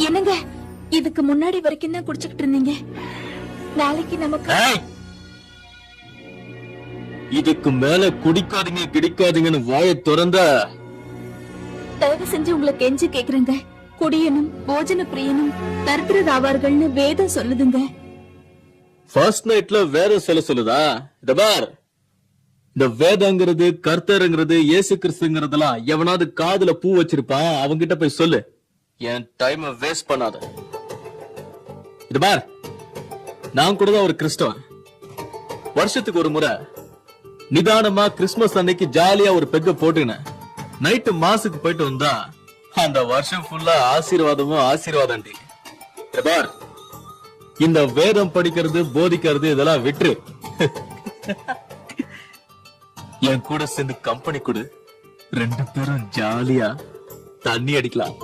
என்னங்க, இதுக்கு முன்னாடி வரைக்கும் தான் குடிச்சுக்கிட்டு இருந்தீங்க. நாளைக்கு நமக்கு இதுக்கு மேல குடிக்காதீங்க கிடைக்காதீங்கன்னு வாயை திறந்த தயவு செஞ்சு உங்களை கெஞ்சி கேக்குறேங்க. குடியனும் போஜன பிரியனும் தரித்திரராவார்கள்னு வேதம் சொல்லுதுங்க. ஃபர்ஸ்ட் நைட்ல வேதம் சொல்லுதா? இந்த பார், இந்த வேதங்கிறது கர்த்தருங்கிறது இயேசு கிறிஸ்துங்கிறதெல்லாம் எவனாவது காதுல பூ வச்சிருப்பான், அவங்கிட்ட போய் சொல்லு. என் டைம் வேஸ்ட் பண்ணாத. இது பார், நான் கூட தான் ஒரு கிறிஸ்தவன். வருஷத்துக்கு ஒரு முறை நிதானமா கிறிஸ்துமஸ் அன்னைக்கு ஜாலியா ஒரு பெக்க போட்டுனேன். நைட்டு மாசுக்கு போயிட்டு வந்தா அந்த வருஷம் ஃபுல்லா ஆசீர்வாதம். பார், இந்த வேதம் படிக்கிறது போதிக்கிறது இதெல்லாம் விட்டுரு. என் கூட சேர்ந்து கம்பெனி கொடு, 2 பேரும் ஜாலியா தண்ணி அடிக்கலாம்.